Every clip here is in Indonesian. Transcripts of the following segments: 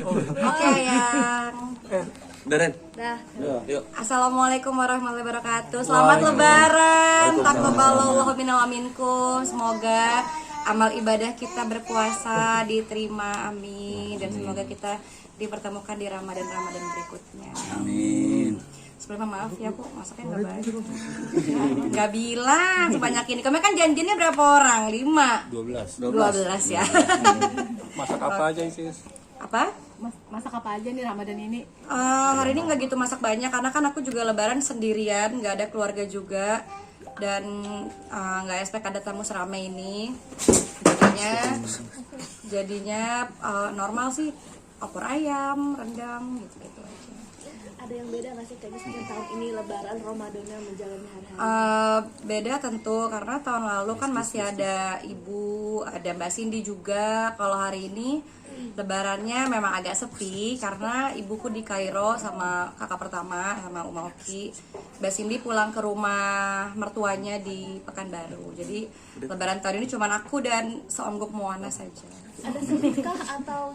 Oke yang Daren. dah. Yuk. Assalamualaikum warahmatullahi wabarakatuh. Selamat Lebaran. Taqabbalallahu minna wa minkum. Semoga amal ibadah kita berpuasa diterima, amin. Dan semoga kita dipertemukan di Ramadan berikutnya. Amin. Sebelumnya maaf ya Bu, masaknya nggak baik. Nggak bilang sebanyak ini. Kemarin kan janjinya berapa orang? 5? 12 ya. Masak apa aja sis? Apa? Masak apa aja nih Ramadan ini? Hari ini nggak gitu masak banyak karena kan aku juga Lebaran sendirian, nggak ada keluarga juga dan nggak expect ada tamu seramai ini. Jadinya normal sih, opor ayam, rendang gitu aja. Ada yang beda nggak sih kayak misalnya tahun ini Lebaran Ramadannya menjalani hari-hari? Beda tentu karena tahun lalu kan masih ada ibu, ada Mbak Cindy juga. Kalau hari ini Lebarannya memang agak sepi karena ibuku di Kairo sama kakak pertama sama Uma Oki. Mbak Cindy pulang ke rumah mertuanya di Pekanbaru. Jadi Lebaran tahun ini cuma aku dan seonggok Moana saja. Ada sedihkah atau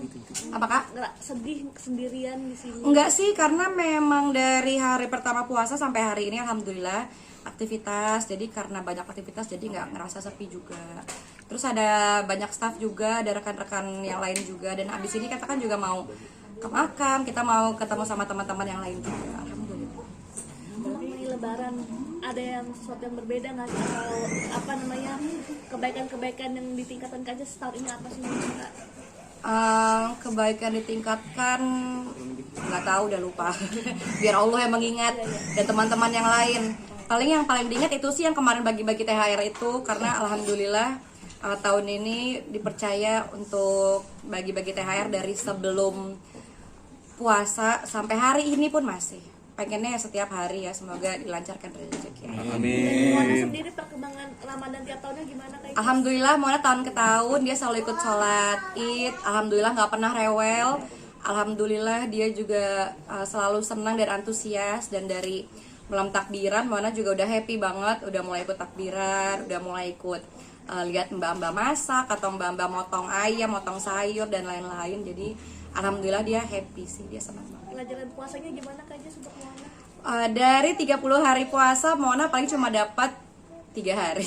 Apakah? nggak sedih sendirian di sini? Enggak sih, karena memang dari hari pertama puasa sampai hari ini alhamdulillah aktivitas. Jadi karena banyak aktivitas jadi nggak ngerasa sepi juga. Terus ada banyak staff juga, ada rekan-rekan yang lain juga. Dan abis ini kita kan juga mau ke makam, kita mau ketemu sama teman-teman yang lain juga. Alhamdulillah. Berarti ini Lebaran ada yang sesuatu yang berbeda nggak sih? Atau apa namanya kebaikan-kebaikan yang ditingkatkan aja setahun ini apa sih Kak? Kebaikan ditingkatkan nggak tahu, udah lupa. Biar Allah yang mengingat dan teman-teman yang lain. Yang paling diingat itu sih yang kemarin bagi-bagi THR itu karena alhamdulillah tahun ini dipercaya untuk bagi-bagi THR dari sebelum puasa sampai hari ini pun masih. Pengennya setiap hari ya, semoga dilancarkan rezeki. Moana sendiri perkembangan Ramadan tiap tahunnya gimana kayak? Alhamdulillah Moana tahun ke tahun dia selalu ikut sholat Id. Alhamdulillah nggak pernah rewel. Alhamdulillah dia juga selalu senang dan antusias. Dan dari malam takbiran Moana juga udah happy banget, udah mulai ikut takbiran, udah mulai ikut lihat mbak-mbak masak atau mbak-mbak motong ayam, motong sayur dan lain-lain. Jadi alhamdulillah dia happy sih, dia senang banget. Pelajaran puasanya gimana Kak Jess untuk Moana? Dari 30 hari puasa Moana paling cuma dapat 3 hari.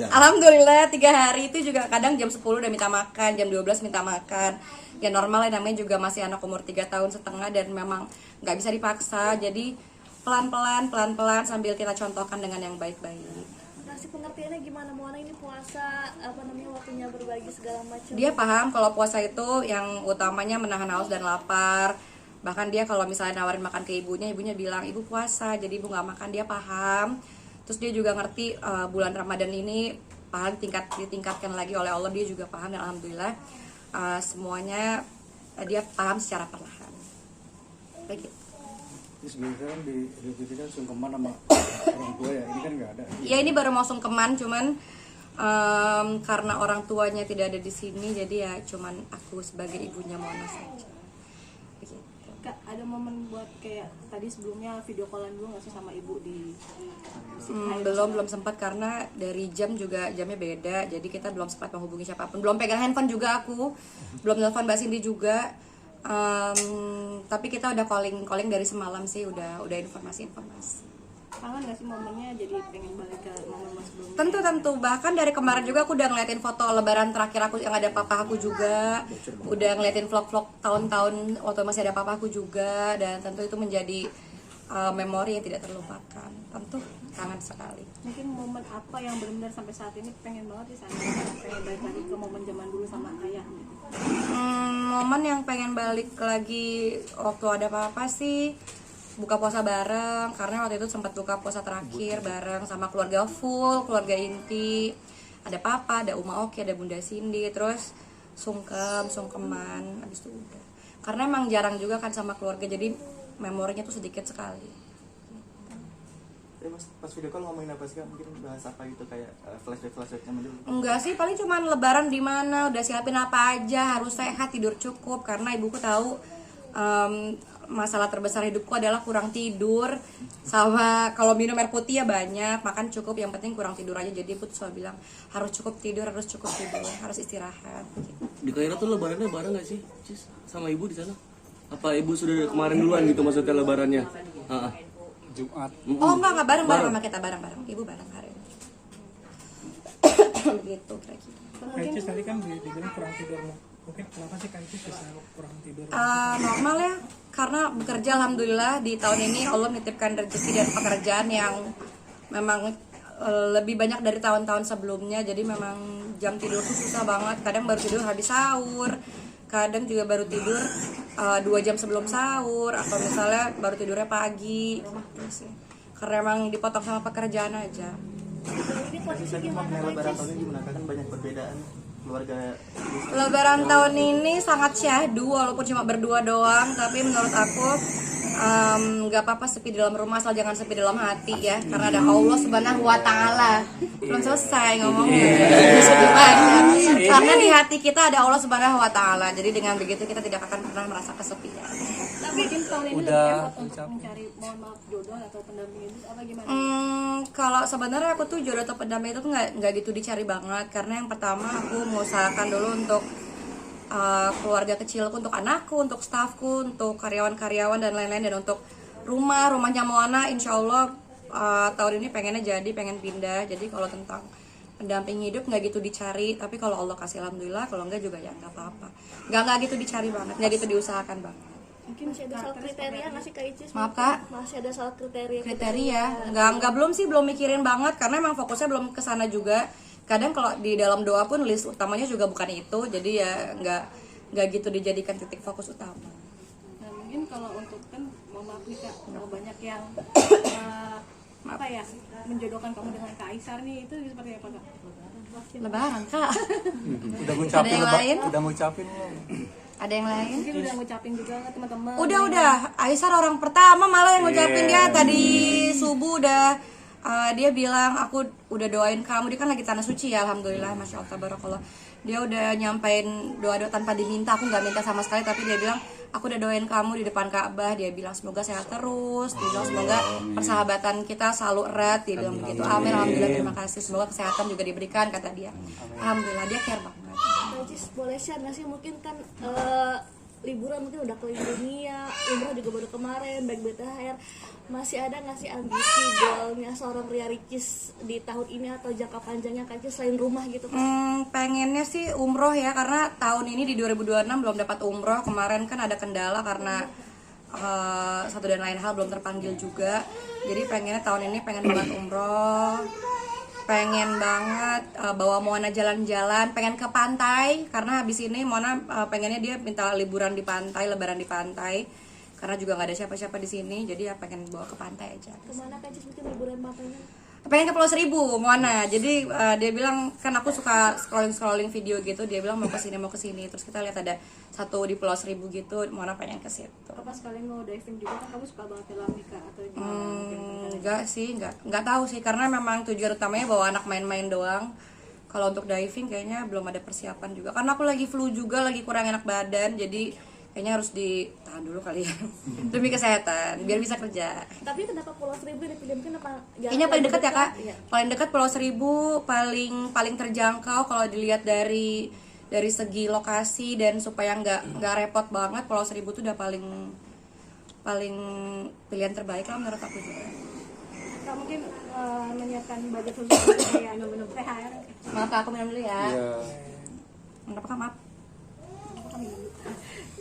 Alhamdulillah 3 hari itu juga kadang jam 10 udah minta makan, jam 12 minta makan. Ya normal ya, namanya juga masih anak umur 3 tahun setengah dan memang nggak bisa dipaksa. Jadi pelan-pelan sambil kita contohkan dengan yang baik-baik. Kasih pengertiannya gimana Moana ini puasa waktunya berbagi segala macam. Dia paham kalau puasa itu yang utamanya menahan haus dan lapar. Bahkan dia kalau misalnya nawarin makan ke ibunya bilang ibu puasa, jadi ibu nggak makan. Dia paham. Terus dia juga ngerti bulan Ramadan ini paham ditingkatkan lagi oleh Allah. Dia juga paham dan alhamdulillah semuanya dia paham secara perlahan. Begitu. Sebenarnya kan di Fitri kan sungkeman sama orang tua ya, ini kan nggak ada. Ya ini baru mau sungkeman, cuman karena orang tuanya tidak ada di sini, jadi ya cuman aku sebagai ibunya Moana saja. Begitu. Kak, ada momen buat kayak tadi sebelumnya video callan dulu nggak sih sama ibu di belum sempat karena dari jamnya beda, jadi kita belum sempat menghubungi siapapun, belum pegang handphone juga aku, belum telepon Mbak Cindy juga. Tapi kita udah calling dari semalam sih, udah informasi. Kangen nggak sih momennya, jadi pengen balik ke momen sebelumnya? Tentu, bahkan dari kemarin juga aku udah ngeliatin foto Lebaran terakhir aku yang ada papa aku juga, udah ngeliatin vlog tahun-tahun waktu masih ada papa aku juga, dan tentu itu menjadi memori yang tidak terlupakan. Tentu kangen sekali. Mungkin momen apa yang benar-benar sampai saat ini pengen banget di sana, pengen balik lagi ke momen zaman dulu sama ayah? Momen yang pengen balik lagi waktu ada papa sih buka puasa bareng, karena waktu itu sempat buka puasa terakhir bareng sama keluarga full, keluarga inti. Ada papa, ada Uma Oki, ada Bunda Cindy, terus sungkeman, habis itu udah. Karena emang jarang juga kan sama keluarga, jadi memorinya tuh sedikit sekali. Pas video call ngomongin apa sih Kak? Mungkin bahas apa gitu kayak flashback zaman dulu? Enggak sih, paling cuman Lebaran di mana, udah siapin apa aja, harus sehat, tidur cukup. Karena ibuku tahu masalah terbesar hidupku adalah kurang tidur, sama kalau minum air putih ya banyak, makan cukup, yang penting kurang tidur aja. Jadi aku selalu bilang harus cukup tidur, harus istirahat gitu. Di Kaira tuh lebarannya bareng nggak sih, Cis, sama ibu di sana? Apa ibu sudah kemarin duluan gitu maksudnya lebarannya? Heeh. Jumat. Oh enggak bareng sama kita bareng. Ibu bareng hari ini. Begitu kira-kira. Kancis tadi kan dibilang kurang tidur, mungkin kenapa sih Kancis bisa kurang tidur? Normal ya, karena bekerja alhamdulillah di tahun ini Allah menitipkan rezeki dan pekerjaan yang memang lebih banyak dari tahun-tahun sebelumnya. Jadi memang jam tidur tuh susah banget. Kadang baru tidur habis sahur, kadang juga baru tidur 2 jam sebelum sahur, atau misalnya baru tidurnya pagi gitu sih. Karena emang dipotong sama pekerjaan aja. Ini posisi Tadi gimana makna lebaran Kancis? tahun ini gimana kan banyak perbedaan keluarga. Lebaran tahun ini sangat syahdu walaupun cuma berdua doang, tapi menurut aku nggak apa-apa sepi di dalam rumah asal jangan sepi dalam hati ya, karena ada Allah Subhanahu wa taala. Belum selesai ngomongnya. Sedih banget. Karena di hati kita ada Allah Subhanahu wa taala. Jadi dengan begitu kita tidak akan pernah merasa kesepian. Tapi mungkin tahun ini Udah lebih effort untuk mencari mohon maaf jodoh atau pendamping itu apa gimana? Kalau sebenarnya aku tuh jodoh atau pendamping itu tuh nggak gitu dicari banget, karena yang pertama aku mengusahakan dulu untuk keluarga kecilku, untuk anakku, untuk stafku, untuk karyawan-karyawan dan lain-lain, dan untuk rumahnya Moana insya Allah tahun ini pengen pindah. Jadi kalau tentang pendamping hidup nggak gitu dicari, tapi kalau Allah kasih alhamdulillah, kalau enggak juga ya nggak apa-apa. Nggak gitu dicari banget, nggak gitu diusahakan banget. Mungkin masih ada soal kriteria nggak sih Kak Icis? Maaf, Kak? Masih ada soal kriteria. Nggak belum mikirin banget, karena emang fokusnya belum kesana juga. Kadang kalau di dalam doa pun list utamanya juga bukan itu, jadi ya nggak gitu dijadikan titik fokus utama. Nah mungkin kalau untuk kan mau maaf nih Kak, banyak yang apa ya menjodohkan kamu dengan Kaisar nih, itu seperti apa Kak? Lebaran Kak. Udah Ada yang lain? Udah ngucapin belum? Ada yang lain? Mungkin udah ngucapin juga ke teman-teman. Udah. Aisyah orang pertama malah yang ngucapin. Dia tadi subuh udah dia bilang aku udah doain kamu. Dia kan lagi tanah suci ya, alhamdulillah, masya Allah, tabarakallah. Dia udah nyampein doa-doa tanpa diminta. Aku nggak minta sama sekali, tapi dia bilang aku udah doain kamu di depan Ka'bah. Dia bilang semoga sehat terus. Dia bilang semoga persahabatan kita selalu erat. Dia bilang begitu. Amin, alhamdulillah, terima kasih. Semoga kesehatan juga diberikan, kata dia. Alhamdulillah, dia care banget. Najis boleh share nggak sih, mungkin kan liburan mungkin udah keliling dunia, umroh juga baru kemarin, baik THR, masih ada nggak sih ambisi goalnya seorang Ria Ricis di tahun ini atau jangka panjangnya Kak Icis selain rumah gitu? Pengennya sih umroh ya, karena tahun ini di 2026 belum dapat umroh. Kemarin kan ada kendala karena satu dan lain hal belum terpanggil juga. Jadi pengennya tahun ini pengen banget umroh. Pengen banget bawa Moana jalan-jalan, pengen ke pantai, karena habis ini Moana pengennya dia minta liburan di pantai, lebaran di pantai, karena juga nggak ada siapa-siapa di sini, jadi ya pengen bawa ke pantai aja. Kemana Kak Icis mungkin liburan pantainya? Pengen ke Pulau Seribu Moana, jadi dia bilang kan aku suka scrolling video gitu, dia bilang mau kesini, terus kita lihat ada satu di Pulau Seribu gitu, Moana pengen ke situ. Apa sekalian mau diving juga kan, kamu suka banget film nih Kak, atau gimana? Enggak sih, enggak tahu sih, karena memang tujuan utamanya bawa anak main-main doang. Kalau untuk diving kayaknya belum ada persiapan juga, karena aku lagi flu juga, lagi kurang enak badan, jadi kayaknya harus ditahan dulu kali ya demi kesehatan biar bisa kerja. Tapi kenapa Pulau Seribu dipilih, mungkin apa? Kayaknya paling dekat ya Kak, Iya. paling dekat Pulau Seribu, paling terjangkau kalau dilihat dari segi lokasi, dan supaya nggak repot banget, Pulau Seribu tuh udah paling pilihan terbaik lah menurut aku juga. Kak mungkin menyiapkan budget khusus untuk kayak minum THR. Maaf Kak, aku minum dulu ya. Iya. Kenapa Kak, maaf?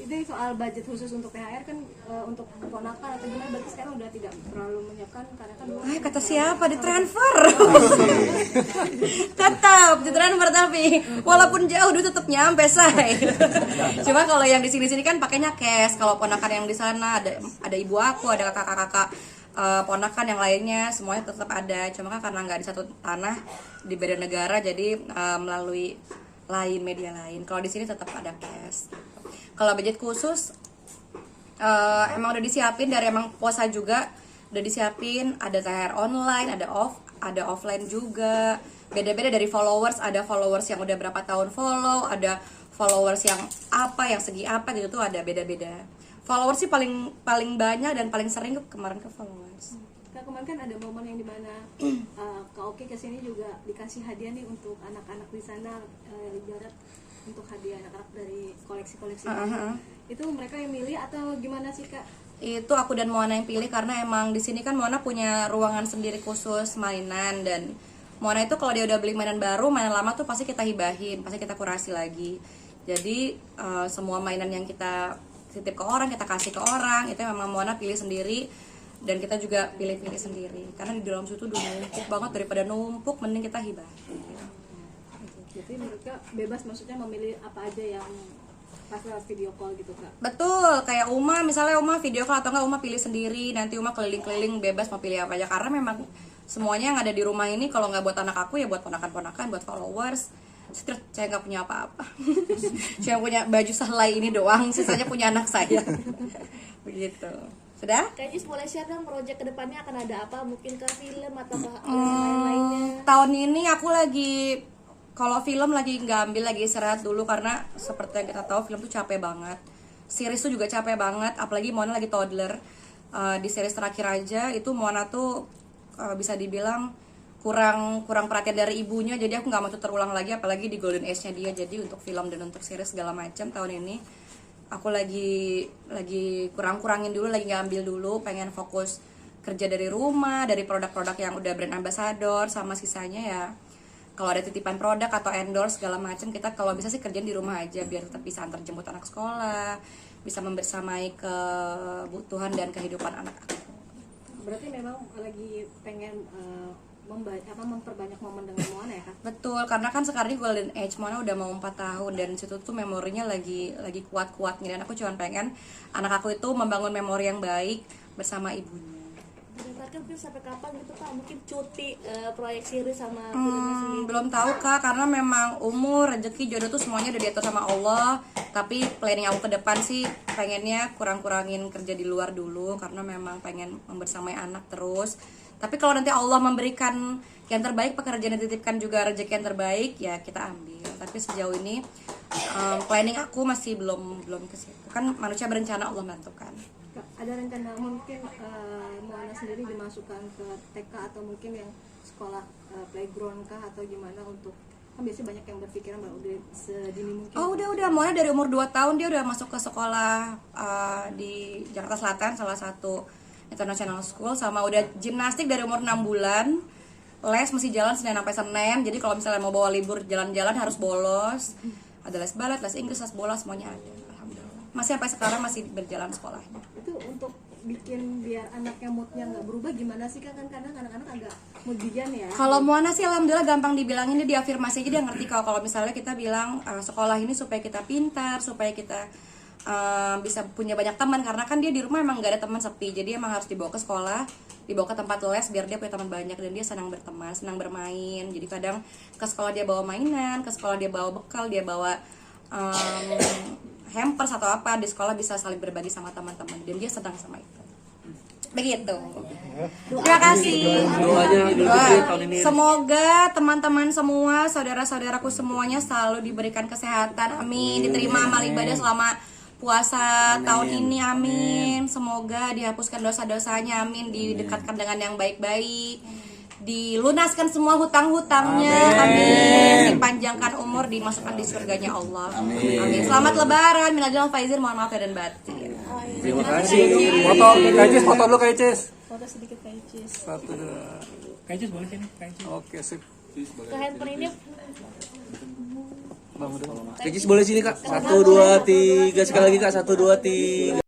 Ini soal budget khusus untuk THR kan, untuk keponakan atau gimana, berarti sekarang udah tidak terlalu menyiapkan karena kan dulu Kata siapa, ditransfer. Tetap ditransfer, tapi walaupun jauh dulu tetap nyampe say. Cuma kalau yang di sini kan pakainya cash. Kalau ponakan yang di sana ada ibu aku, ada kakak-kakak ponakan yang lainnya, semuanya tetap ada. Cuma kan karena nggak di satu tanah, di beda negara, jadi melalui media lain. Kalau di sini tetap ada cash. Kalau budget khusus emang udah disiapin dari emang puasa juga, udah disiapin, ada THR online, ada offline juga. Beda-beda dari followers, ada followers yang udah berapa tahun follow, ada followers yang yang segi apa gitu tuh, ada beda-beda. Followers sih paling banyak dan paling sering kemarin ke followers. Kak, kemarin kan ada momen yang dimana Kak Oki kesini juga dikasih hadiah nih untuk anak-anak di sana, ibarat untuk hadiah anak-anak dari koleksi-koleksi itu mereka yang milih atau gimana sih Kak? Itu aku dan Moana yang pilih karena emang di sini kan Moana punya ruangan sendiri khusus mainan, dan Moana itu kalau dia udah beli mainan baru, mainan lama tuh pasti kita hibahin, pasti kita kurasi lagi. Jadi semua mainan yang kita titip ke orang, kita kasih ke orang, itu memang Moana pilih sendiri, dan kita juga pilih-pilih sendiri. Karena di dalam situ udah numpuk banget, daripada numpuk mending kita hibahin. Jadi mereka bebas maksudnya memilih apa aja yang pas lewat video call gitu Kak? Betul, kayak Uma, misalnya Uma video call atau enggak Uma pilih sendiri, nanti Uma keliling-keliling bebas mau pilih apa aja. Karena memang semuanya yang ada di rumah ini kalau nggak buat anak aku ya buat ponakan-ponakan, buat followers. Saya nggak punya apa-apa. Saya punya baju sehelai ini doang, sisanya punya anak saya. Begitu. Sudah? Kak Cis boleh share dong proyek kedepannya akan ada apa? Mungkin ke film atau ke lain-lainnya? Tahun ini aku lagi, kalau film lagi nggak ambil, lagi istirahat dulu karena seperti yang kita tahu film tuh capek banget. Series tuh juga capek banget, apalagi Moana lagi toddler. Di series terakhir aja itu Moana tuh bisa dibilang kurang perhatian dari ibunya, jadi aku nggak mau tuh terulang lagi, apalagi di golden age-nya dia. Jadi untuk film dan untuk series segala macam tahun ini aku lagi kurangin dulu, lagi nggak ambil dulu, pengen fokus kerja dari rumah, dari produk-produk yang udah brand ambassador, sama sisanya ya kalau ada titipan produk atau endorse segala macam, kita kalau bisa sih kerjain di rumah aja biar tetap bisa antar jemput anak sekolah, bisa membersamai kebutuhan dan kehidupan anak aku. Berarti memang lagi pengen memperbanyak momen dengan Moana ya Kak? Betul, karena kan sekarang ini golden age, Moana udah mau 4 tahun dan situ tuh memorinya lagi kuat-kuatnya, dan aku cuma pengen anak aku itu membangun memori yang baik bersama ibunya. Direncanakan mungkin sampai kapan gitu Kak? Mungkin cuti proyek series sama filmnya sendiri? Belum tahu Kak, karena memang umur, rezeki, jodoh tuh semuanya udah diatur sama Allah. Tapi planning aku ke depan sih pengennya kurangin kerja di luar dulu, karena memang pengen membersamai anak terus. Tapi kalau nanti Allah memberikan yang terbaik, pekerjaan yang dititipkan juga rezeki yang terbaik, ya kita ambil. Tapi sejauh ini planning aku masih belum ke situ. Kan manusia berencana, Allah menentukan. Kak, ada rencana mungkin Moana sendiri dimasukkan ke TK atau mungkin yang sekolah playground kah atau gimana, untuk kan biasanya banyak yang berpikiran bahwa udah sedini mungkin. Oh udah, Moana dari umur 2 tahun dia udah masuk ke sekolah di Jakarta Selatan, salah satu international school, sama udah gimnastik dari umur 6 bulan. Les masih jalan Senin sampai Senin, jadi kalau misalnya mau bawa libur jalan-jalan harus bolos. Ada les balet, les Inggris, les bola, semuanya ada. Alhamdulillah. Masih sampai sekarang masih berjalan sekolahnya. Itu untuk bikin biar anaknya moodnya nggak berubah gimana sih Kak? Kan kadang anak-anak agak moodian ya. Kalau Moana sih alhamdulillah gampang dibilangin, dia diafirmasi aja, dia ngerti kalau misalnya kita bilang sekolah ini supaya kita pintar, supaya kita bisa punya banyak teman, karena kan dia di rumah emang gak ada teman, sepi. Jadi emang harus dibawa ke sekolah, dibawa ke tempat les biar dia punya teman banyak, dan dia senang berteman, senang bermain. Jadi kadang ke sekolah dia bawa mainan, ke sekolah dia bawa bekal, dia bawa hampers atau apa, di sekolah bisa saling berbagi sama teman-teman, dan dia senang sama itu. Begitu. Terima kasih. Semoga teman-teman semua, saudara-saudaraku semuanya selalu diberikan kesehatan, amin. Diterima amal ibadah selama puasa tahun ini, amin. Semoga dihapuskan dosa-dosanya, amin. Didekatkan dengan yang baik-baik, dilunaskan semua hutang-hutangnya, amin. Dipanjangkan umur, dimasukkan di surganya Allah, amin. Selamat lebaran, minal aidin wal faizin, mohon maaf dan batin. Terima kasih. Foto, Kak Cis, foto dulu Kak Cis. Foto sedikit Kak Cis. Satu, dua. Kak Cis boleh sini, Kak Cis. Oke, sip. Ke handphone ini Kak Cis boleh sini Kak. 1, 2, 3 sekali lagi Kak. 1, 2, 3.